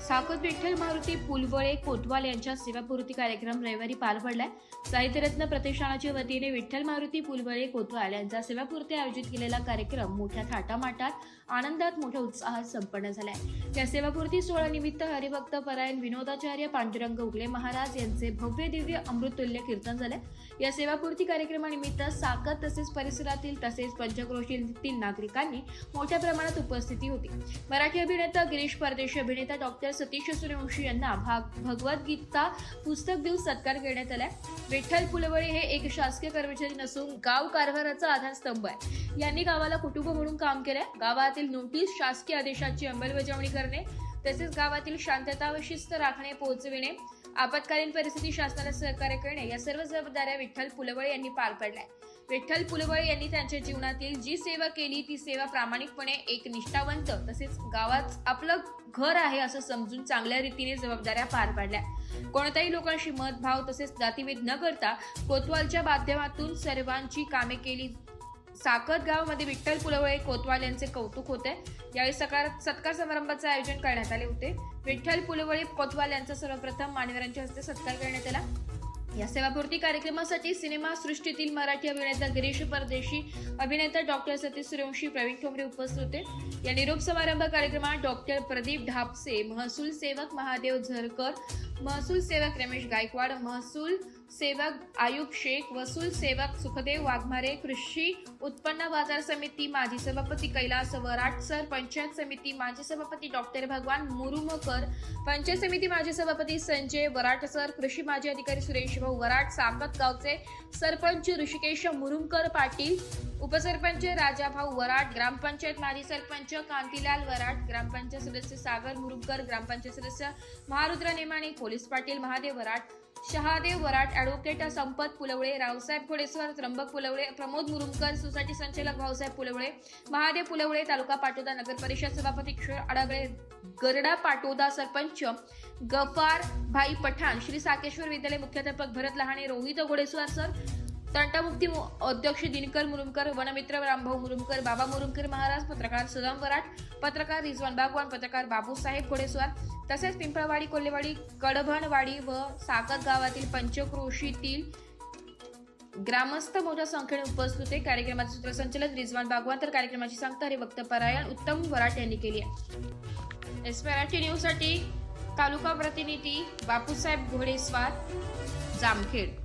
साकत विठ्ठल मारुती पुलवळे कोतवाल यांच्या सेवापूर्ती कार्यक्रम रविवारी पार पडलाय. साहित्यरत्न प्रतिष्ठानाच्या वतीने विठ्ठल मारुती पुलवळे कोतवाल यांचा सेवापूर्ती आयोजित केलेला कार्यक्रम मोठ्या थाटामाटात, आनंदात, मोठ्या उत्साहात संपन्न झालाय. या सेवापूर्ती सोहळ्यानिमित्त हरिभक्त परायण विनोदाचार्य पांडुरंग उगले महाराज यांचे भव्य दिव्य अमृततुल्य कीर्तन झाले. या सेवापूर्ती कार्यक्रमानिमित्त साकत तसेच परिसरातील तसेच पंचक्रोशीतील नागरिकांनी मोठ्या प्रमाणात उपस्थिती होती. मराठी अभिनेता गिरीश परदेशी, अभिनेता डॉक्टर सतीश सूर्यवंशी यांना भगवद्गीता पुस्तक देऊन सत्कार करण्यात आलाय. विठ्ठल पुलवळे हे एक शासकीय कर्मचारी नसून गाव कारभाराचा आधारस्तंभ आहे. यांनी गावाला कुटुंब म्हणून काम केलंय. गावातील नोटीस, शासकीय आदेशाची अंमलबजावणी करणे तसेच गावातील शांतता व शिस्त राखणे, पोहोचविणे, आपत्कालीन परिस्थिती शासनाला सहकार्य करणे या सर्व जबाबदाऱ्या विठ्ठल पुलवळे यांनी पार पाडल्या. विठ्ठल पुलवळे यांनी त्यांच्या जीवनातील जी सेवा केली ती सेवा प्रामाणिकपणे, एक निष्ठावंत तसेच गावात आपलं घर आहे असं समजून चांगल्या रीतीने जबाबदाऱ्या पार पाडल्या. कोणत्याही लोकांशी मतभाव तसेच जातीभेद न करता कोतवालच्या माध्यमातून सर्वांची कामे केली. साकत गावामध्ये विठ्ठल पुलवळे कोतवाल यांचे कौतुक होते. यावेळी सत्कार समारंभाचे आयोजन करण्यात आले होते. विठ्ठल पुलवळे कोतवाल यांचा सर्वप्रथम मान्यवरांच्या हस्ते सत्कार करण्यात आला. या सेवापूर्ती कार्यक्रमासाठी सिनेमा सृष्टीतील मराठी अभिनेता गिरीश परदेशी, अभिनेता डॉक्टर सतीश सूर्यवंशी, प्रवीण ठोंबरे उपस्थित होते. या निरोप समारंभ कार्यक्रमात डॉक्टर प्रदीप ढापसे, महसूल सेवक महादेव झरकर, महसूल सेवक रमेश गायकवाड, महसूल सेवक आयुब शेख, वसूल सेवक सुखदेव वाघमारे, कृषी उत्पन्न बाजार समिती माजी सभापती कैलास वराट सर, पंचायत समिती माजी सभापती डॉक्टर भगवान मुरुमकर, पंचायत समिती माजी सभापती संजय वराट सर, कृषी माजी अधिकारी सुरेश भाऊ वराट, साकत गावचे सरपंच ऋषिकेश मुरुमकर पाटील, उपसरपंच राजाभाऊ वराट, ग्रामपंचायत माजी सरपंच कांतीलाल वराट, ग्रामपंचायत सदस्य सागर मुरुमकर, ग्रामपंचायत सदस्य महारुद्र नेमाणे, पोलीस पाटील महादेव वराट, शहादेव वराट, ॲडव्होकेट संपत पुलवळे, रावसाहेब घोडेस्वार, त्र्यंबक पुलवळे, प्रमोद मुरुमकर, सोसायटी संचालक भाऊसाहेब पुलवळे, महादेव पुलवळे, तालुका पाटोदा नगर परिषद सभापती किशोर आडगळे, गरडा पाटोदा सरपंच गफार भाई पठाण, श्री साकेश्वर विद्यालय मुख्याध्यापक भरत लहाणे, रोहित घोडेस्वार सर, तंटामुक्ती अध्यक्ष दिनकर मुरुमकर, वनमित्र रामभाऊ मुरुमकर, बाबा मुरुमकर महाराज, पत्रकार सुदाम वराट, पत्रकार रिजवान बागवान, पत्रकार बाबूसाहेब घोडेस्वार तसेच पिंपळवाडी, कोल्हेवाडी, कडभणवाडी व साकत गावातील पंचक्रोशीतील ग्रामस्थ मोठ्या संख्येने उपस्थित होते. कार्यक्रमाचे सूत्रसंचालन रिजवान बागवान तर कार्यक्रमाची सांगता हरिभक्त परायण उत्तम वराट यांनी केली आहे. मराठी न्यूज साठी तालुका प्रतिनिधी बापूसाहेब घोडेस्वार, जामखेड.